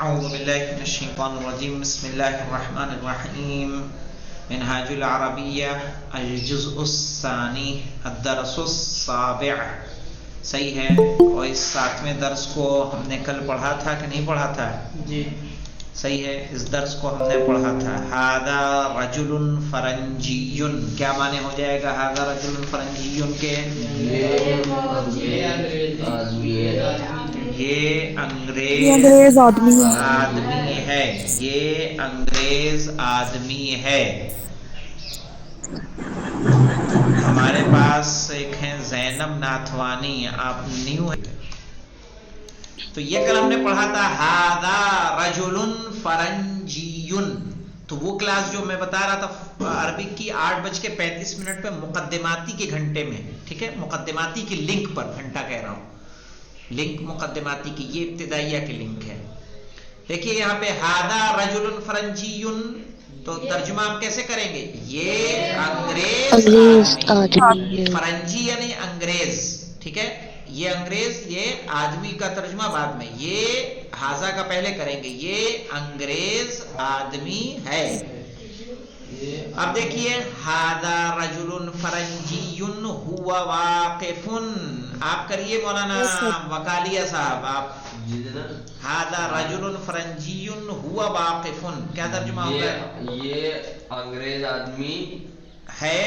اعوذ باللہ من الشیطان الرجیم بسم اللہ الرحمن الرحیم منہاج العربیہ الجزء الثانی الدرس السابع. صحیح ہے. اور اس 7ویں درس کو ہم نے کل پڑھا تھا کہ نہیں پڑھا تھا؟ جی صحیح ہے. اس درس کو ہم نے پڑھا تھا. ھذا رجل فرنجی. کیا معنی ہو جائے گا ھذا رجل فرنجی کے؟ یہ انگریز آدمی ہے. یہ انگریز آدمی ہے. ہمارے پاس ایک ہیں زینب ناتھوانی. آپ نیو ہے تو یہ کل ہم نے پڑھا تھا ھذا رجل فرنجی. تو وہ کلاس جو میں بتا رہا تھا عربک کی 8:35 پہ مقدماتی کے گھنٹے میں. ٹھیک ہے. مقدماتی کی لنک پر گھنٹہ کہہ رہا ہوں. لنک مقدماتی کی یہ ابتدائیہ کی لنک ہے. دیکھیے یہاں پہ ھذا رجل فرنجی تو ترجمہ ہم کیسے کریں گے؟ یہ انگریز آدمی. فرنجی یعنی انگریز. ٹھیک ہے. یہ انگریز یہ آدمی کا ترجمہ بعد میں. یہ ھذا کا پہلے کریں گے. یہ انگریز آدمی ہے. اب دیکھیے ھذا رجل فرنجی ہوا واقف. آپ کریے مولانا وکالیہ صاحب. آپ ھذا رجل فرنجی ہوا واقف کیا ترجمہ ہوگا؟ یہ انگریز آدمی ہے.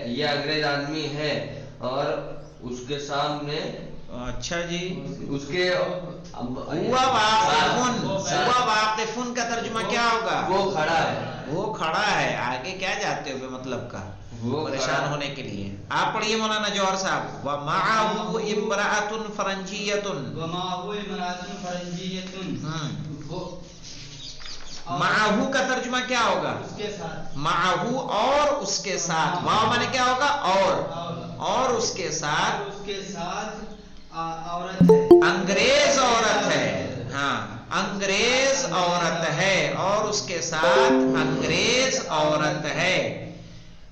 یہ انگریز آدمی ہے اور اس کے سامنے. اچھا جی. اس کے ہوا واقف. ہوا واقف کا ترجمہ کیا ہوگا؟ وہ کھڑا ہے. وہ کھڑا ہے. آگے کیا جاتے ہو بے مطلب کا پریشان ہونے کے لیے. آپ پڑھیے مولانا جوہر صاحب. وَمَعَهُ امْرَأَةٌ فَرَنْجِيَّةٌ. معہو کا ترجمہ کیا ہوگا؟ معہو اور اس کے ساتھ. واو مانے کیا ہوگا؟ اور اس کے ساتھ عورت ہے. انگریز عورت ہے. ہاں انگریز عورت ہے اور اس کے ساتھ انگریز عورت ہے.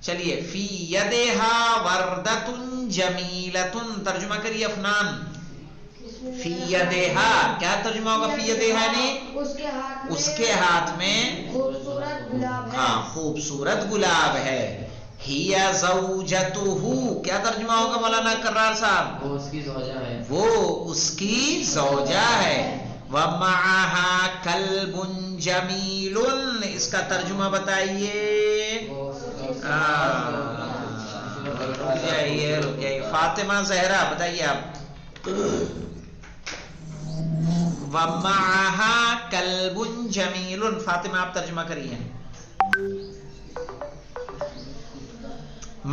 چلیے فی یدہا وردۃ جمیلۃ. ترجمہ کریے افنان. فی یدہا کیا ترجمہ ہوگا؟ فی یدہا نے اس کے ہاتھ میں خوبصورت گلاب ہے. ہی زوجتہ کیا ترجمہ ہوگا مولانا کرار صاحب؟ وہ اس کی زوجہ ہے. وہ اس کی زوجہ ہے. وَمَعَهَا كَلْبٌ جَمِيلٌ. اس کا ترجمہ بتائیے. رک جائیے. فاطمہ زہرا بتائیے آپ. وَمَعَهَا كَلْبٌ جَمِيلٌ. فاطمہ آپ ترجمہ کریے.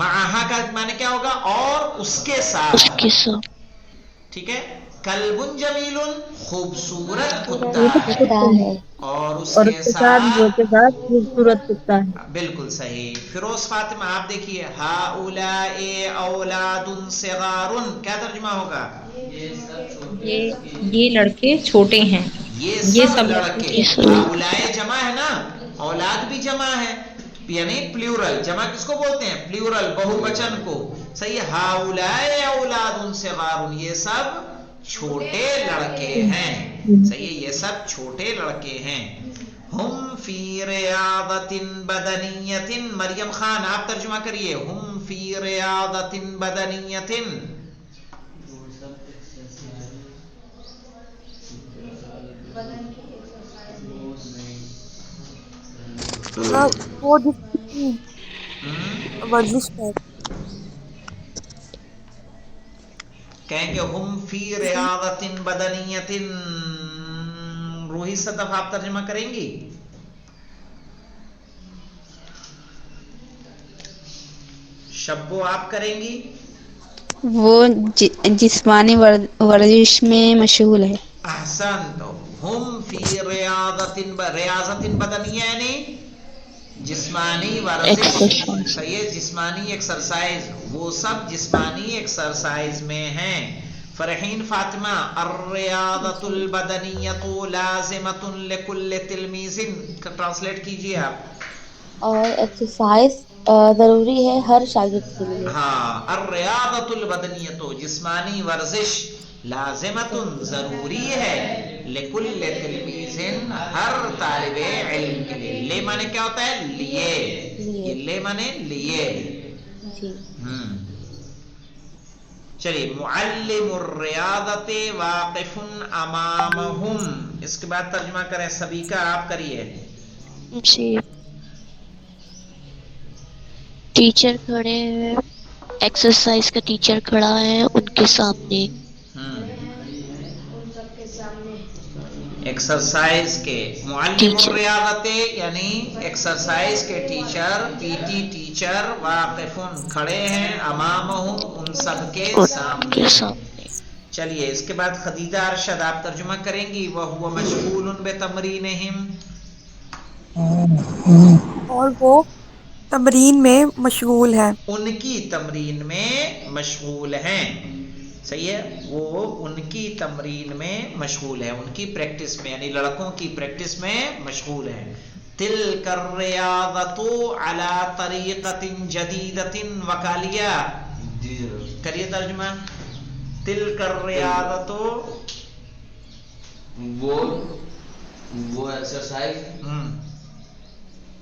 معہا کا معنی کیا ہوگا؟ اور اس کے ساتھ. ٹھیک ہے. کلب جمیل خوبصورت کتا ہے اور اس کے ساتھ خوبصورت کتا ہے. بالکل صحیح. فیروز فاطمہ آپ دیکھیے. ہؤلاء اولاد صغار. کیا ترجمہ ہوگا؟ یہ لڑکے چھوٹے ہیں. یہ سب لڑکے. ہؤلاء جمع ہے نا. اولاد بھی جمع ہے یعنی پلیورل. جمع کس کو بولتے ہیں؟ پلیورل بہو وچن کو. صحیح ہے. ہؤلاء اولاد صغار. یہ سب چھوٹے لڑکے ہیں. صحیح ہے. یہ سب چھوٹے لڑکے ہیں. ہم فی ریاضۃ بدنیۃ. مریم خان آپ ترجمہ کریے. ہم فی ریاضۃ بدنیۃ. ورزش ہے. کہیں گے ہم فی ریاضۃ بدنیۃ. روحی صدف آپ ترجمہ کریں گی. شبو آپ کریں گی. وہ جسمانی ورزش میں مشغول ہے. احسن. تو ہم فی ریاضۃ. ریاضۃ بدنیہ یعنی جسمانی ورزش. صحیح ہے. جسمانی ایکسرسائز. وہ سب جسمانی ایکسرسائز میں ہیں. فرحین فاطمہ الریاضۃ البدنیۃ لازمۃ لکل تلمیذ. ٹرانسلیٹ کیجیے آپ. اور ایکسرسائز ضروری ہے ہر شاگرد کے لیے. ہاں. الریاضۃ البدنیۃ جسمانی ورزش لازمۃ ضروری ہے. لکل تلمیذ हर तालिबे इल्म के लिए। ले माने क्या होता है? लिए। ये ले माने लिए। जी। चलिए, मुअल्लिमुर रियादते वाक़िफुन अमामहुम, इसके बाद तर्जुमा करें सभी का, आप करिए। जी। टीचर खड़े हैं, एक्सरसाइज का टीचर खड़ा है उनके सामने। एक्सरसाइज के मुअल्लिमुर रियादते यानी एक्सरसाइज के टीचर, पीटी टीचर, वाक़िफुन खड़े हैं, अमामहुम उन सबके सामने। चलिए, इसके बाद खदीजा अरशद आप तर्जुमा करेंगी। वह हुआ मशगूलुन बितमरीनिहिम, और वो तमरीन में मशगूल है। उनकी तमरीन में मशगूल हैं। सही है, वो उनकी तमरीन में मशगूल है, उनकी प्रैक्टिस में, यानी लड़कों की प्रैक्टिस में मशगूल है। तिलकर रियादतु अला तरीक़तिन जदीदतिन वकालिया, करिए तर्जुमा। तिलकर रियादतु, वो एक्सरसाइज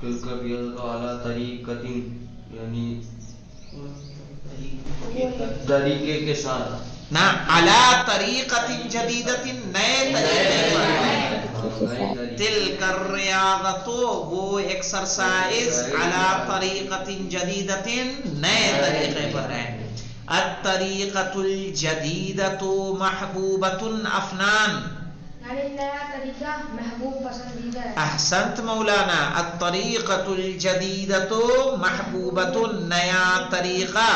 अला तरीक़तिन यानी तरीके के साथ ना, अला तरीक़तिन जदीदतिन नए तरीके पर। तिलकर रियादतु वो एक्सरसाइज, अला तरीक़तिन जदीदतिन नए तरीके पर है। अत-तरीक़तुल जदीदतु महबूबतुन अफ़नान, नया तरीका महबूब पसंदीदा है। अहसंत मौलाना। अत-तरीक़तुल जदीदतु महबूबतुन नया तरीका,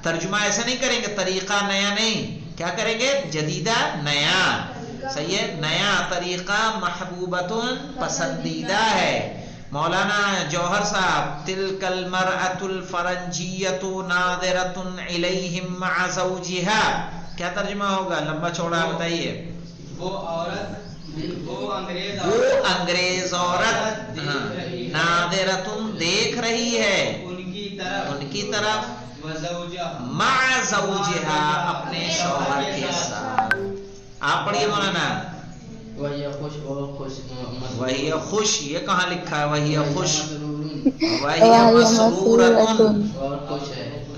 तर्जुमा ऐसा नहीं करेंगे, तरीका नया नहीं, क्या करेंगे? जदीदा नया। सही है, नया तरीका महबूबतुन पसंदीदा है। मौलाना जौहर साहब, तिलकल मरअतुल फरंजियतु नादिरतुन इलैहिम मअ ज़ौजिहा, क्या तर्जुमा होगा? लंबा चौड़ा बताइए। वो औरत, वो अंग्रेज औरत नादिरतुन देख रही है, उनकी तरफ, मअ ज़ौजिहा अपने शौहर के साथ। आप पढ़िए मौलाना। वही खुश, ये कहाँ लिखा है? वही खुश, वही मसरूरतुन,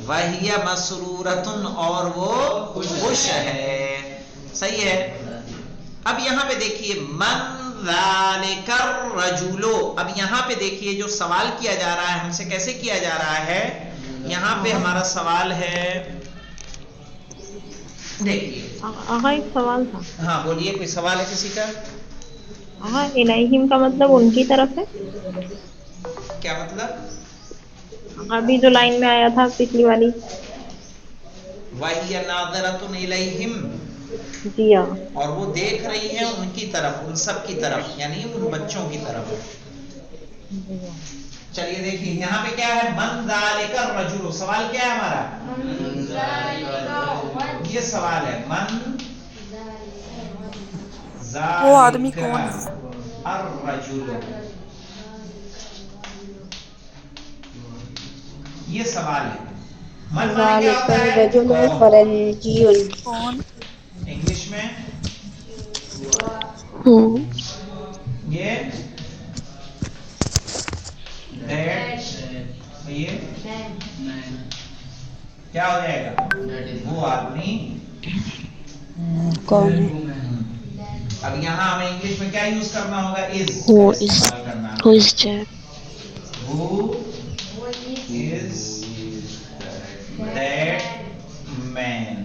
वही मसरूरतुन और वो खुश है। सही है। अब यहाँ पे देखिए, मन ज़ालिकर रजुलो, अब यहाँ पे देखिए जो सवाल किया जा रहा है हमसे, कैसे किया जा रहा है? यहाँ पे हमारा सवाल है, देखिए। एक सवाल था। हाँ बोलिए, कोई सवाल है किसी का? इलाहिम का मतलब उनकी तरफ है। क्या मतलब? अभी जो लाइन में आया था पिछली वाली, वही नाज़िरतुन इलैहिम, जी हाँ, और वो देख रही है उनकी तरफ, उन सब की तरफ, यानी उन बच्चों की तरफ। चलिए देखिए, यहाँ पे क्या है? मन ज़ालिकर रजुल, सवाल क्या है हमारा? ये सवाल है, मन वो आदमी कौन है? अर्रजुल, ये सवाल है। मन माने क्या होता है? कौन? इंग्लिश में ये ये क्या हो जाएगा? वो आदमी कौन है? अब यहाँ हमें इंग्लिश में क्या यूज करना होगा? इज करना। Who is that? Who is that man?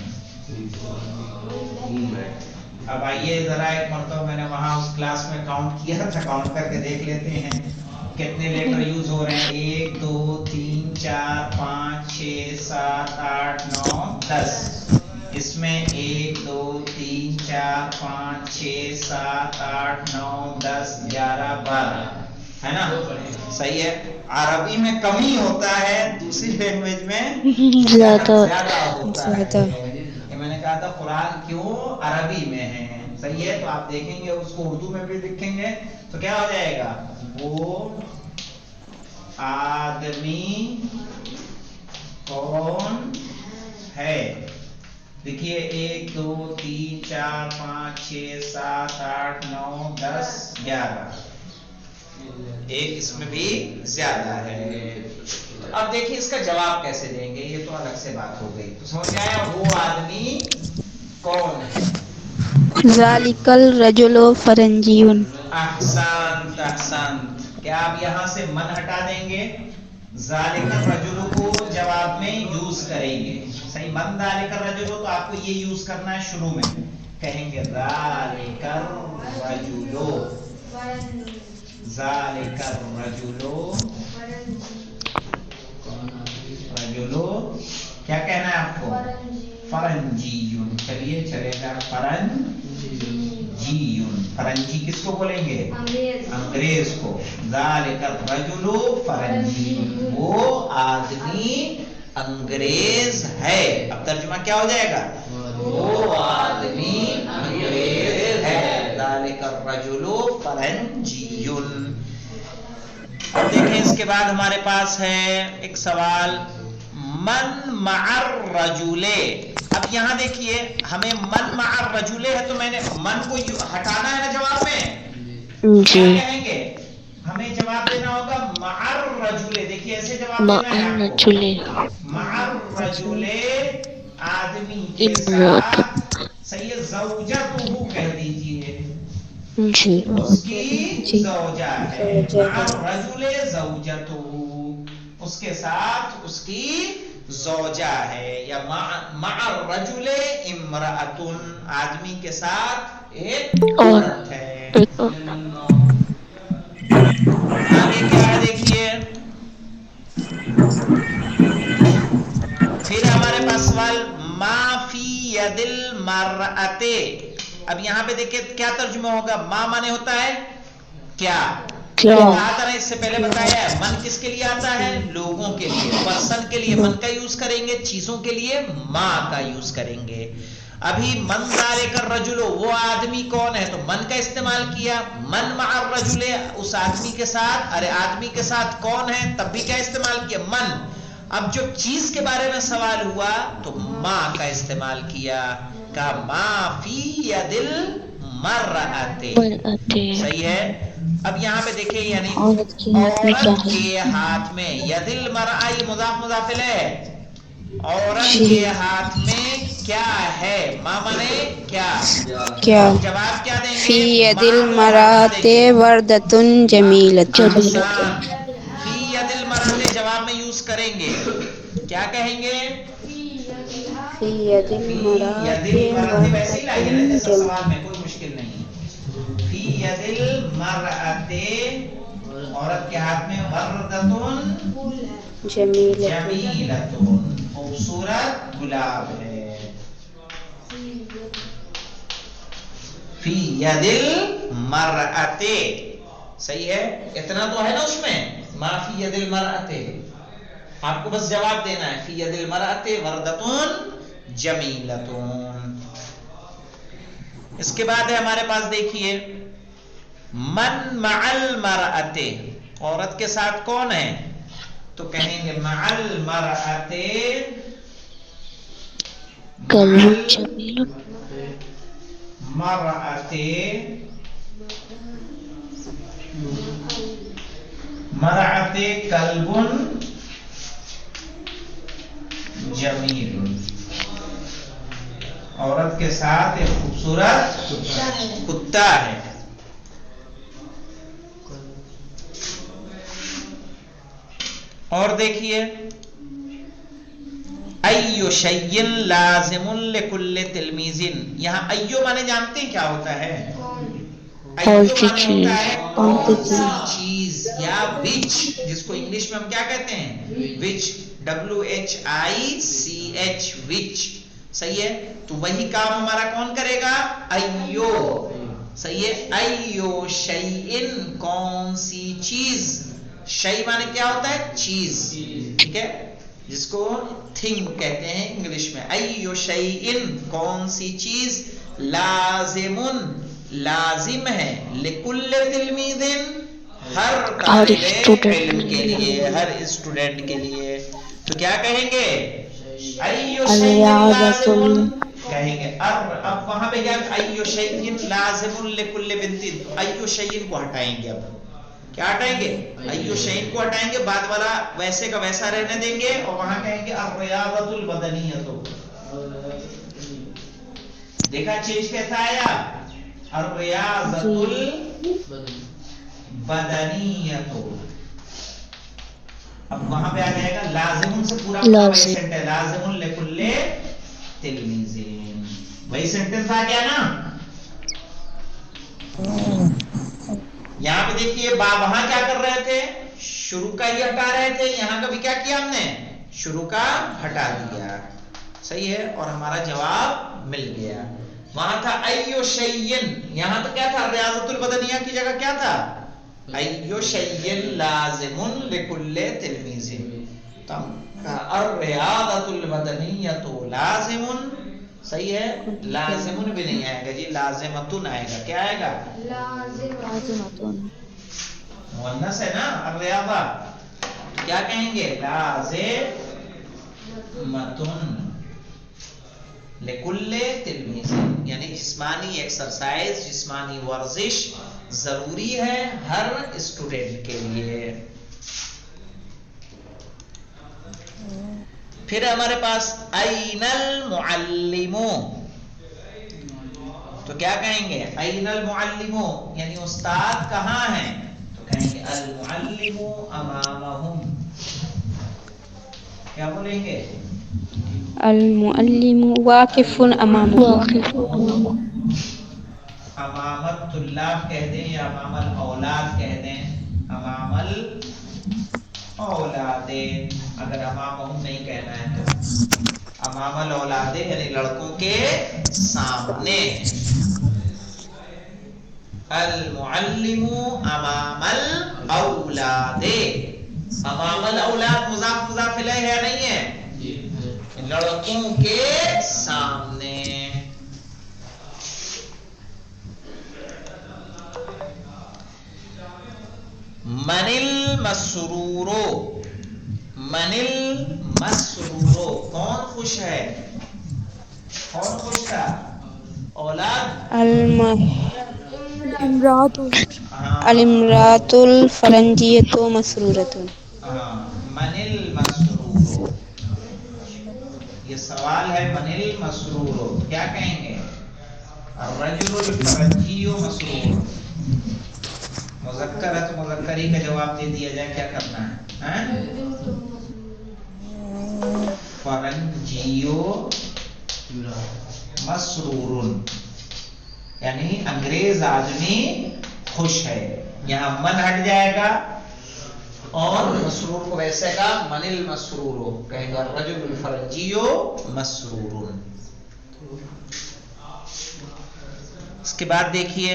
अब आइए जरा एक मरतबा मैंने वहां उस क्लास में काउंट किया था, काउंट करके देख लेते हैं कितने लेटर यूज हो रहे हैं। 1 2 3 4 5 6 7 8 9 10। इसमें 1 2 3 4 5 6 7 8 9 10 11 12 है ना? सही है। अरबी में कम ही होता है, दूसरी लैंग्वेज में ज्यादा होता है। ये मैंने कहा था कुरान क्यों अरबी में है। सही है। तो आप देखेंगे उसको उर्दू में भी लिखेंगे तो क्या हो जाएगा? वो आदमी कौन है? देखिए 1 2 3 4 5 6 7 8 9 10 11। ایک اس میں بھی زیادہ ہے. اب دیکھیے اس کا جواب کیسے دیں گے, یہ تو الگ سے بات ہو گئی. تو سمجھ میں آیا وہ آدمی کون ہے؟ ذالک الرجل فرنجی. احسنت احسنت. کیا آپ یہاں سے من ہٹا دیں گے؟ ذالک الرجل کو جواب میں یوز کریں گے. صحیح, من ذالک الرجل تو آپ کو یہ یوز کرنا ہے شروع میں. کہیں گے ذالک الرجل, ذالک الرجل, رجلو کیا کہنا ہے آپ کو؟ فرنجیون. چلیے چلے گا, فرنجیون. فرنجی کس کو بولیں گے؟ انگریز کو. ذالک الرجل فرنجیون, وہ آدمی انگریز ہے. اب ترجمہ کیا ہو جائے گا؟ وہ آدمی انگریز ہے. ذالک الرجل فرنجیون. اب دیکھیں اس کے بعد ہمارے پاس ہے ایک سوال, من مع الرجل. اب یہاں دیکھیے ہمیں من مع الرجل ہے تو میں نے من کو ہٹانا ہے نا جواب میں. کیا کہیں گے؟ ہمیں جواب دینا ہوگا مع الرجل. دیکھیے ایسے جواب دینا ہے آپ کو. مع الرجل آدمی کے ساتھ. صحیح ہے, زوجتہ کہہ دیجئے, اس کی زوجہ ہے. مع الرجل زوجتہ, اس کے ساتھ اس کی زوجہ ہے. یا مع الرجل امرأۃ, آدمی کے ساتھ ایک عورت ہے. آگے کیا ہے دیکھیے, پھر ہمارے پاس سوال ما فی ید المرأۃ. اب یہاں پہ دیکھیں کیا ترجمہ ہوگا. ما مانے ہوتا ہے کیا, کہا تھا نا اس سے پہلے بتایا ہے. من کس کے لیے آتا ہے؟ لوگوں کے لیے, پرسن کے لیے من کا یوز کریں گے, چیزوں کے لیے ما کا یوز کریں گے. ابھی من ذالک الرجل, وہ آدمی کون ہے, تو من کا استعمال کیا. من مع الرجل, اس آدمی کے ساتھ, ارے آدمی کے ساتھ کون ہے, تب بھی کیا استعمال کیا؟ من. اب جو چیز کے بارے میں سوال ہوا تو ما کا استعمال کیا, کہا ما فی ید المرأۃ. صحیح ہے. اب یہاں پہ دیکھیں یعنی عورت کے ہاتھ میں, ید المرأۃ یہ مضاف مضاف الیہ ہے. عورت کے ہاتھ میں کیا ہے؟ ما مانے کیا, جواب کیا دیں گے؟ فی ید المرأۃ وردۃ جمیلۃ. فی ید المرأۃ جواب میں یوز کریں گے, کیا کہیں گے؟ فی ید المرأۃ ویسے ہی لائیے نا جیسا سوال میں, کوئی مشکل نہیں. فی ید المرأۃ, عورت کے ہاتھ میں, وردۃ جمیلۃ, خوبصورت گلاب ہے. فی ید المرأۃ. صحیح ہے, اتنا تو ہے نا اس میں, ما فی ید المرأۃ. آپ کو بس جواب دینا ہے فی ید المرأۃ وردۃ جمیلۃ. اس کے بعد ہے ہمارے پاس دیکھیے من مع المرأۃ, عورت کے ساتھ کون ہے, تو کہیں گے مع المرأۃ, مرأۃ, مرأۃ کلب جمیل. عورت کے ساتھ ایک خوبصورت کتا ہے. اور دیکھیے ایو شیء لازم لکل تلمیذ. یہاں ایو مانے جانتے ہیں کیا ہوتا ہے؟ ایو مانے ہوتا ہے کون سی چیز, یا وچ, جس کو انگلش میں ہم کیا کہتے ہیں؟ وچ, WHICH, وچ. صحیح ہے, تو وہی کام ہمارا کون کرے گا؟ ایو. صحیح ہے, ایو شیء, کون سی چیز. شیء مانے کیا ہوتا ہے؟ چیز. ٹھیک ہے, جس کو تھنگ کہتے ہیں انگلش میں. ایو شیء, کون سی چیز, لازم, لازم ہے, لکل تلمیذ, ہر طالب علم کے لیے, ہر اسٹوڈنٹ کے لیے. تو کیا کہیں گے؟ ایو شیء لازم کہیں گے. اب وہاں پہ کیا, ایو شیء لازم لکل بنت, ایو شیء کو ہٹائیں گے. اب क्या हटाएंगे? अय्यो शैन को हटाएंगे, बाद वाला वैसे का वैसा रहने देंगे और वहां कहेंगे अर्रियादतुल बदनियतु। देखा चेंज कैसा आया? अर्रियादतुल बदनियतु। अब वहां पे आ जाएगा लाजिमुन से पूरा वही सेंटेंस है, लाजिमुन लिकुल्ले तिलमीज़िन, वही सेंटेंस आ गया ना। यहाँ पे देखिए वहां क्या कर रहे थे? शुरू का ही हटा रहे थे, यहाँ का भी क्या किया हमने? शुरू का हटा दिया। सही है, और हमारा जवाब मिल गया। वहां था अय्यो शैयन, यहाँ तो क्या था? रियाज़तुल बदनिया की जगह क्या था? अय्यो शैयन लाजिमुन लिकुल्ले तिलमीज़िन। अर्रियाज़तुल बदनियतु लाजिमुन, सही है, लाजिमुन भी नहीं आएगा जी, लाजिमतुन आएगा। क्या आएगा? मुअन्नस है ना अर्रियाज़ा, तो क्या कहेंगे? लाजिमतुन लिकुल्ले तिलमीज़िन, यानी जिस्मानी एक्सरसाइज, जिस्मानी वर्जिश जरूरी है हर स्टूडेंट के लिए। फिर हमारे पास अयनल मुअल्लिमु, तो क्या कहेंगे? अयनल मुअल्लिमु, यानी उस्ताद कहाँ हैं? तो कहेंगे अल मुअल्लिमु अमामहुम। क्या बोलेंगे? अल मुअल्लिमु वाकिफुन अमामहुम। अमामत तुल्लाब कह दें या अमामल औलाद कह दें, अमामल औलादे, अगर अमामहुम नहीं कहना है तो अमामल औलादे, यानी लड़कों के सामने। अल मुअल्लिमु अमामल औलादे, अमामल औलाद मुज़ाफ मुज़ाफ इलैह है, नहीं है? लड़कों के सामने। मनिल मसरूरो, मनिल मसरूरो, कौन खुश है? कौन खुश था? औलाद अल इमरातुल फरंजियतु मसरूरतुन। मनिल मसरूरो, ये सवाल है। मनिल मसरूरो क्या कहेंगे? अर्रजुलुल फरंजियु मसरूर। मुज़क्कर है तो मुज़क्करी का जवाब दे दिया जाए, क्या करना है? फरंजियो मसरूरुन, यानी अंग्रेज आदमी खुश है। यहाँ मन हट जाएगा और मसरूर को वैसे का मनिल मसरूरो कहेंगे, रजुल फरंजियो मसरूरुन। इसके बाद देखिए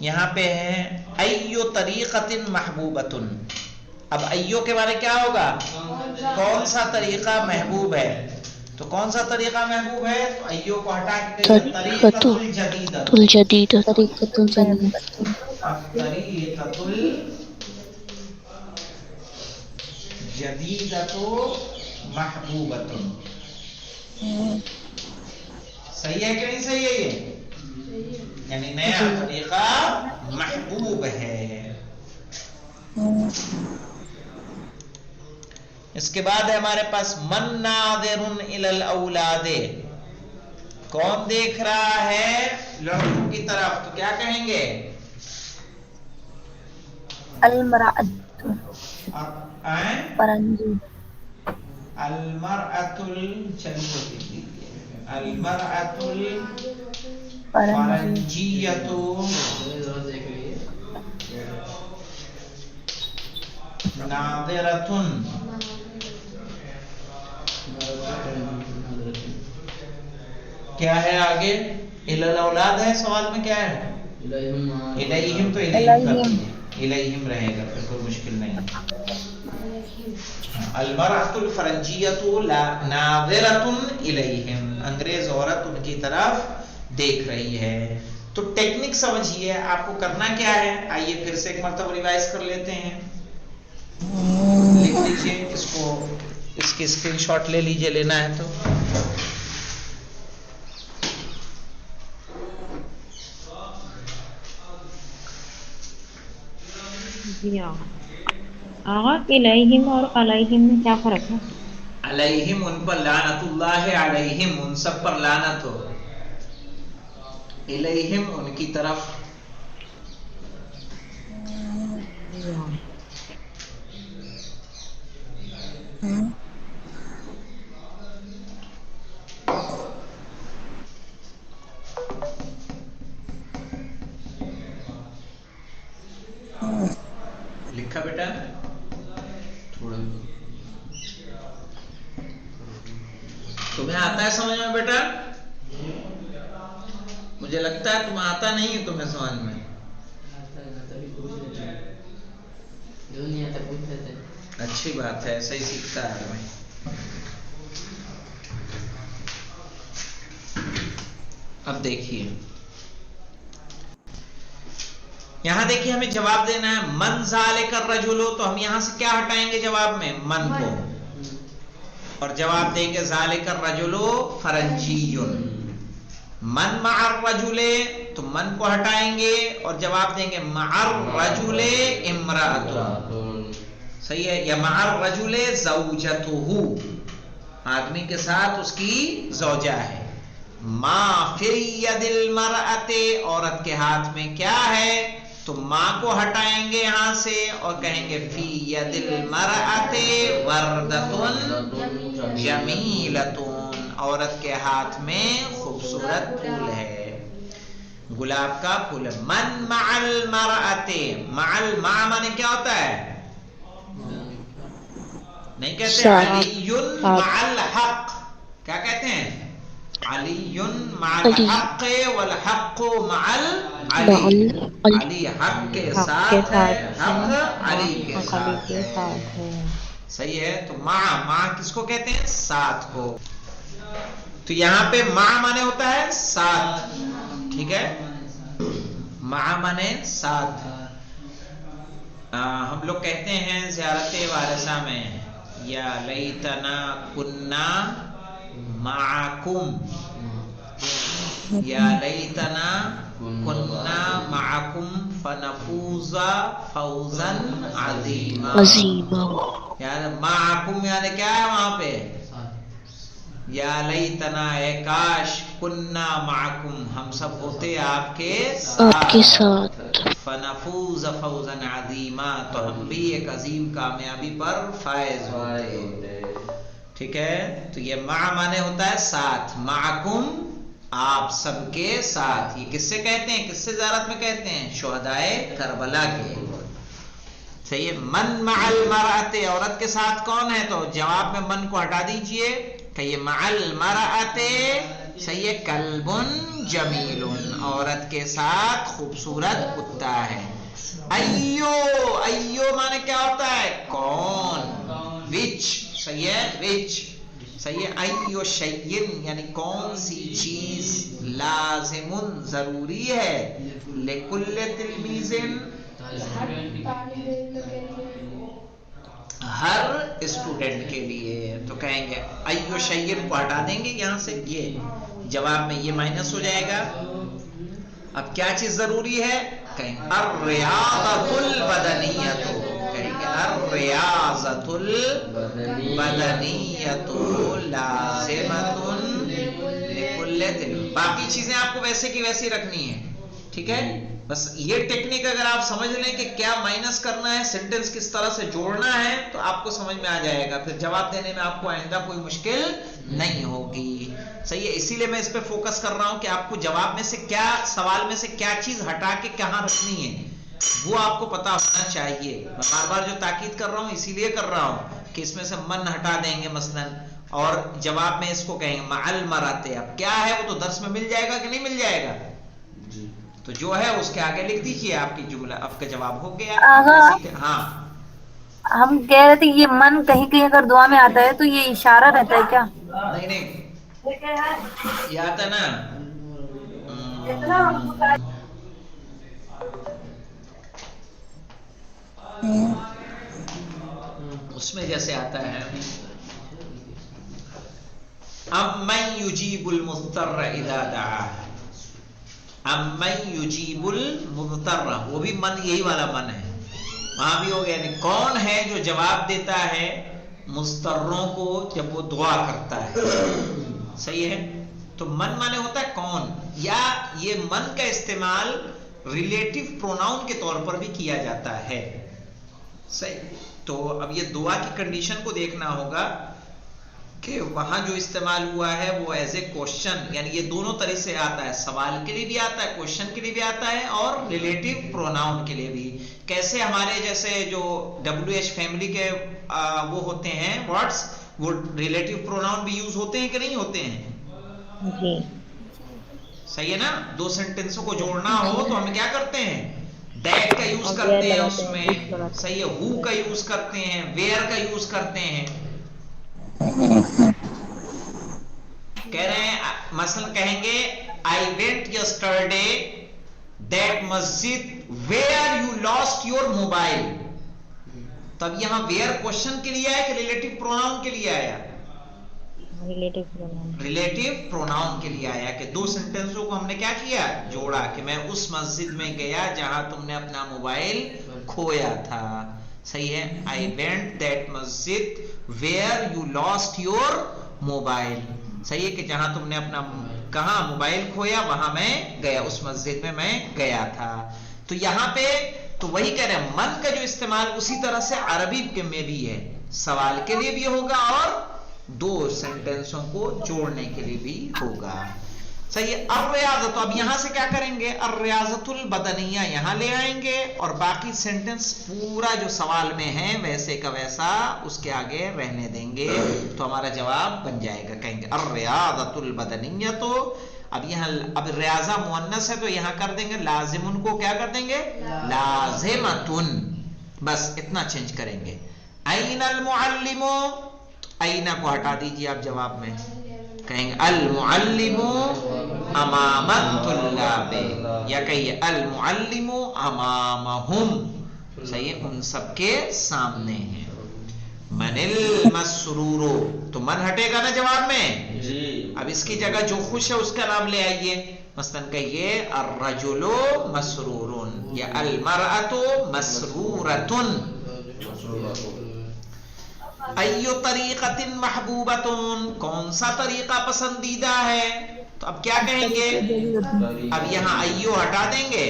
यहाँ पे है अय्यो तरीक़तिन महबूबतुन। अब अय्यो के बारे क्या होगा? कौन सा तरीका महबूब है? तो कौन सा तरीका महबूब है? तो अय्यो को हटा के तरीक़तुल जदीदतुल जदीदतु महबूबतुन। सही है कि नहीं सही है? ये यानी नया तरीका महबूब है। इसके बाद है हमारे पास मन नाज़िरुन इलल औलादे, कौन देख रहा है लड़कों की तरफ? तो क्या कहेंगे? अलमरअतुल, चलिए अलमरअतुल फरंजियतु नाज़िरतुन। क्या है आगे? इलल औलाद है, सवाल में क्या है? इलैहिम, तो इलैहिम रहेगा, फिर कोई मुश्किल नहीं। अलमरअतुल फरंजियतु नाज़िरतुन इलैहिम, अंग्रेज औरत उनकी तरफ देख रही है। तो टेक्निक समझिए, आपको करना क्या है? आइए फिर से एक मर्तबा रिवाइज कर लेते हैं। लिख लीजिए इसको, इसकी स्क्रीनशॉट ले लीजिए, लेना है तो। جی آغا الہم اور علیہم میں کیا فرق ہے؟ علیہم ان پر لعنت اللہ علیہم ان سب پر لعنت ہو، الیہم ان کی طرف. لکھا بیٹا؟ تھوڑا تمہیں آتا ہے سمجھ میں بیٹا؟ مجھے لگتا ہے تمہیں آتا نہیں ہے تمہیں سمجھ میں. اچھی بات ہے، ایسا ہی سیکھتا ہے آدمی. اب دیکھیے یہاں دیکھیے ہمیں جواب دینا ہے من ذالک الرجل، تو ہم یہاں سے کیا ہٹائیں گے جواب میں؟ من کو، اور جواب دیں گے ذالک الرجل فرنجی. من مع الرجل، تو من کو ہٹائیں گے اور جواب دیں گے مع الرجل امرأۃ. صحیح ہے؟ یا مع الرجل زوجتہ، آدمی کے ساتھ اس کی زوجہ ہے. ما فی ید المرأۃ، عورت کے ہاتھ میں کیا ہے؟ تو ماں کو ہٹائیں گے یہاں سے اور کہیں گے فی ید المرأۃ وردۃ جمیلۃ، عورت کے ہاتھ میں خوبصورت پھول ہے، گلاب کا پھول ہے. من مع المرأۃ، مع المع معنی کیا ہوتا ہے؟ نہیں کہتے علی مع الحق، کیا کہتے ہیں؟ علی مع الحق والحق مع العلی، علی حق کے ساتھ ہے، حق علی کے ساتھ ہے. صحیح ہے؟ تو مع کس کو کہتے ہیں؟ ساتھ کو. تو یہاں پہ مع مانے ہوتا ہے ساتھ، ٹھیک ہے؟ مع مانے ساتھ. ہم لوگ کہتے ہیں زیارت وارثہ میں یا لیتنا کننا معکم، یا لیتنا کننا معکم فنفوز فوزا عظیما. یعنی معکم یعنی کیا ہے وہاں پہ؟ یا لیتنا، اے کاش، کننا معکم، ہم سب ہوتے آپ کے ساتھ، فنفوز فوزا عظیما، تو ہم بھی ایک عظیم کامیابی پر فائز ہوتے. ٹھیک ہے؟ تو یہ مع مانے ہوتا ہے ساتھ، معکم آپ سب کے ساتھ. یہ کس سے کہتے ہیں؟ کس سے زیارت میں کہتے ہیں؟ شہدائے کربلا کے. صحیح ہے؟ من مع المرأۃ، عورت کے ساتھ کون ہے؟ تو جواب میں من کو ہٹا دیجئے کہ یہ مع المرأۃ، صحیح ہے، کلب جمیل، عورت کے ساتھ خوبصورت کتا ہے. ایو مانے کیا ہوتا ہے؟ کون، وچ، صحیح ہے، وچ، صحیح ہے. ایو شیئن یعنی کون سی چیز، لازم ضروری ہے، لکل تلمیذ ہر اسٹوڈنٹ کے لیے. تو کہیں گے ایو شیئن کو ہٹا دیں گے یہاں سے، یہ جواب میں یہ مائنس ہو جائے گا. اب کیا چیز ضروری ہے؟ کہیں الریاضۃ البدنیۃ، کہیں گے الریاضۃ البدنیۃ لازمۃ لکل تلمیذ. باقی چیزیں آپ کو ویسے کی ویسی رکھنی ہے، ٹھیک ہے؟ بس یہ ٹیکنیک اگر آپ سمجھ لیں کہ کیا مائنس کرنا ہے، سینٹنس کس طرح سے جوڑنا ہے، تو آپ کو سمجھ میں آ جائے گا. پھر جواب دینے میں آپ کو آئندہ کوئی مشکل نہیں ہوگی. صحیح ہے؟ اسی لیے میں اس پہ فوکس کر رہا ہوں کہ آپ کو جواب میں سے کیا، سوال میں سے کیا چیز ہٹا کے کہاں رکھنی ہے، وہ آپ کو پتا ہونا چاہیے. میں بار بار جو تاکید کر رہا ہوں اسی لیے کر رہا ہوں کہ اس میں سے من ہٹا دیں گے مثلا، اور جواب میں اس کو کہیں گے مع المرأۃ. اب کیا ہے وہ تو درس میں مل جائے گا کہ نہیں مل جائے گا؟ تو جو ہے اس کے آگے لکھ دیجیے، آپ کی جملہ، آپ کا جواب ہو گیا. ہاں ہم کہہ رہے تھے یہ من کہیں کہیں اگر دعا میں آتا ہے تو یہ اشارہ رہتا ہے کیا؟ نہیں یہ آتا نا، اس میں جیسے آتا ہے امن یجیب المضطر اذا دعا، امن یجیب المضطر، وہ بھی من یہی والا من ہے. वहां भी हो गया। नहीं, कौन है जो जवाब देता है मुस्तर्रों को जब वो दुआ करता है? सही है। तो मन माने होता है कौन, या ये मन का इस्तेमाल रिलेटिव प्रोनाउन के तौर पर भी किया जाता है। सही। तो अब ये दुआ की कंडीशन को देखना होगा कि वहां जो इस्तेमाल हुआ है वो एज ए क्वेश्चन, यानी ये दोनों तरह से आता है, सवाल के लिए भी आता है, क्वेश्चन के लिए भी आता है, और रिलेटिव प्रोनाउन के लिए भी। कैसे हमारे जैसे जो WH फैमिली के वो होते हैं वर्ड्स, वो रिलेटिव प्रोनाउन भी यूज होते हैं कि नहीं होते हैं? जी। सही है ना। दो सेंटेंसों को जोड़ना हो तो हम क्या करते हैं? दैट का यूज करते हैं उसमें। सही है। हु का यूज करते हैं, वेयर का यूज करते हैं। कह रहे हैं मसलन कहेंगे आई वेंट यस्टरडे दैट मस्जिद where you lost your mobile. तब यहां वेयर क्वेश्चन के लिए आया कि रिलेटिव प्रोनाउन के लिए आया? रिलेटिव प्रोनाउन के लिए आया कि दो सेंटेंसों को हमने क्या किया? जोड़ा कि मैं उस मस्जिद में गया जहां तुमने अपना मोबाइल खोया था। सही है। आई वेंट दैट मस्जिद where you lost your mobile. सही है कि जहां तुमने अपना कहां मोबाइल खोया वहां मैं गया, उस मस्जिद में मैं गया था। तो यहां पे तो वही कह रहे हैं, मन का जो इस्तेमाल उसी तरह से अरबी में भी है, सवाल के लिए भी होगा और दो सेंटेंसों को जोड़ने के लिए भी होगा। सही है। अर्रियाज़त, तो अब यहां से क्या करेंगे? अर्रियाज़तुल बदनिया यहां ले आएंगे और बाकी सेंटेंस पूरा जो सवाल में है वैसे का वैसा उसके आगे रहने देंगे, तो हमारा जवाब बन जाएगा। कहेंगे अर्रियाज़तुल बदनिया। तो अब यहाँ अब रियाजा मुअन्नस है तो यहां कर देंगे लाजिमुन को क्या कर देंगे? लाजिमतुन। बस इतना चेंज करेंगे। ऐनल मुअल्लिमु, ऐना को हटा दीजिए आप जवाब में, कहेंगे अल मुअल्लिमु अमामा तुल्लाबे, या कहिए अल मुअल्लिमु अमामहुम। सही है, उन सबके सामने है। मनिल मसरूरो, तो मन हटेगा ना जवाब में जी। अब इसकी जगह जो खुश है उसका नाम ले आइए। मसलन कहिए अर्रजुलु मसरूरुन या अल मरअतु मसरूरतुन। अय्यु तरीक़तिन महबूबतुन, कौन सा तरीका पसंदीदा है? तो अब क्या कहेंगे? अब यहाँ अय्यु हटा देंगे,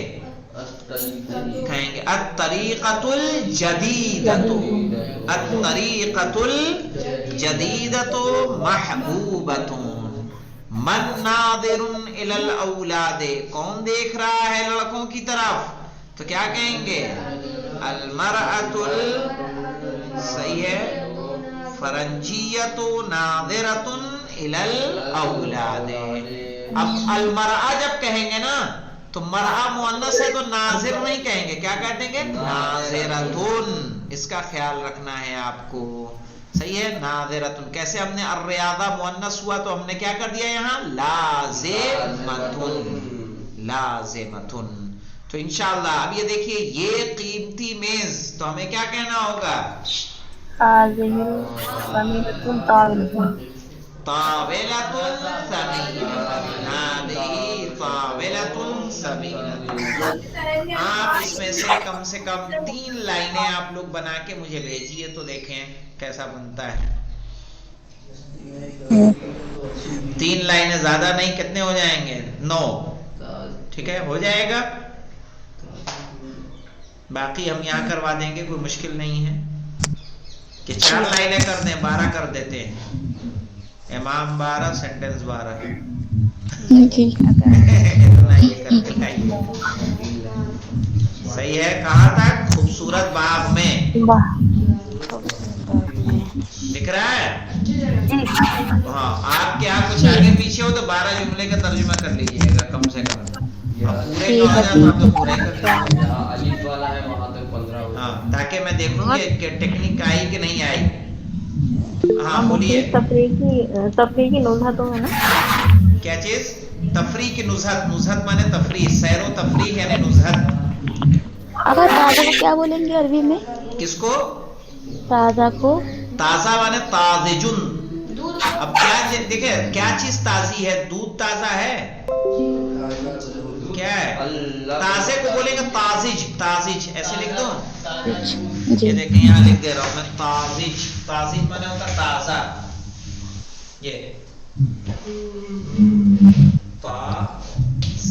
कहेंगे अत्तरीक़तुल जदीदतु, अत्तरीक़तुल जदीदतु महबूबतुन। मन नादिरुन इलल औलादे, कौन देख रहा है लड़कों की तरफ? तो क्या कहेंगे? अल मरअतुल, सही है, फरंजियतु नादिरतुन इलल औलादे। अब अल मरआ जब कहेंगे ना तो मरआ मुअन्नस है तो नाजिर नहीं कहेंगे, क्या कह देंगे? नाजिरतुन। इसका ख्याल रखना है आपको। सही है, नाजिरतुन। कैसे हमने अर्रियादा मुअन्नस हुआ तो हमने क्या कर दिया यहाँ? लाज़िमतुन, लाज़िमतुन। तो इंशाअल्लाह अब ये देखिए, ये कीमती मेज, तो हमें क्या कहना होगा? तावेलतुन समीनतुन। आप इसमें से कम 3 लाइनें आप लोग बना के मुझे भेजिए तो देखें कैसा बनता है। 3 लाइनें, ज्यादा नहीं, कितने हो जाएंगे? 9। ठीक है, हो जाएगा। बाकी हम यहाँ करवा देंगे, कोई मुश्किल नहीं है कि 4 लाइनें कर दें, 12 कर देते हैं। इमाम 12, सेंटेंस 12। सही है। कहाँ तक? खूबसूरत बाग में। दिख रहा है? हाँ, आपके यहाँ कुछ आगे पीछे हो तो 12 जुमले का तर्जुमा कर लीजिएगा कम से कम। पूरे 9,000 आप तो पूरे कर लीजिए। अलीफ वाला है वहां तक 15। हाँ, ताकि मैं देखूंगी कि टेक्निक आई कि नहीं आई। हाँ बोलिए। तफरी की नुज़हतों में ना, क्या चीज? तफरी की नुज़हत। नुज़हत माने तफरी, सैरो तफरी यानी नुज़हत। अगर ताज़ा को क्या बोलेंगे अरबी में? किसको? ताज़ा को। ताज़ा माने ताज़िजुन। अब क्या देखिए, क्या चीज ताज़ी है? दूध ताज़ा है? क्या है? अल्लाह ताजे को बोलेंगे ताजिज, ताजिज ऐसे लिख दो। जी ये देखें यहाँ लिख दे रहा हूं मैं, ताजिज, ताजिज माने होता ताजा। ये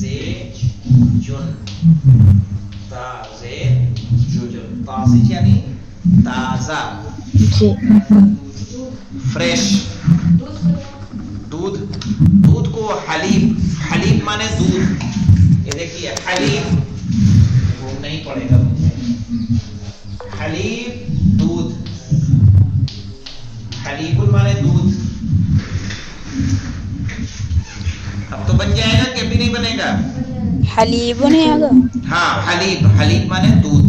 ताज़ेजुन, ताज़ेजुन, ताज़िज यानी ताजा, जी फ्रेश। दूध, दूध को हलीब, हलीब माने दूध। ये देखिए हलीब, घूमना ही पड़ेगा मुझे। हलीब दूध, हलीबुल माने दूध। अब तो बन जाएगा कि अभी नहीं बनेगा? हलीब नहीं आगा हाँ हलीब, हलीब माने दूध।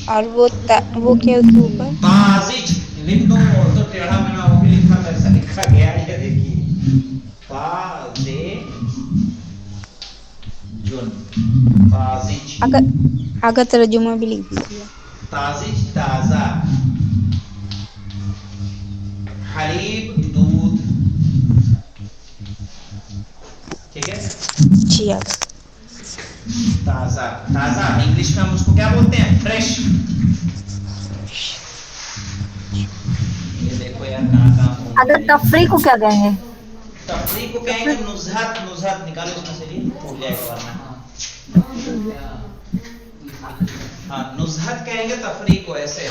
और वो क्या उसके ऊपर ताजिज लिख दो, तो टेढ़ा मेढ़ा वो भी लिखा था, ऐसा लिखा गया है, देखिए ताज़ेजुन, ताजिज, आगा तर्जुमा भी लिख दीजिए। ताजिज ताजा, हलीब दूध। ठीक है, जी आगा ताजा, ताजा इंग्लिश में हम उसको क्या बोलते हैं? फ्रेश। ये देखो यार कहाँ अगर तफरी को क्या कहेंगे? तफरी को कहेंगे नुज़हत, नुज़हत निकालो उसमें से, भी भूल जाएगा वरना। हाँ नुज़हत कहेंगे तफरी को, ऐसे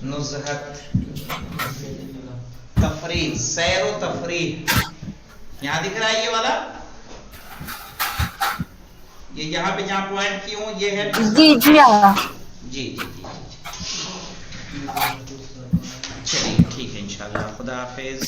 नुज़हत, तफरी, सैरो तफरी। यहाँ दिख रहा है ये वाला, ये यहाँ पे जहाँ पॉइंट की हूँ ये है जी जी आगा जी जी जी। चलिए ठीक है, इंशाल्लाह, खुदा हाफिज।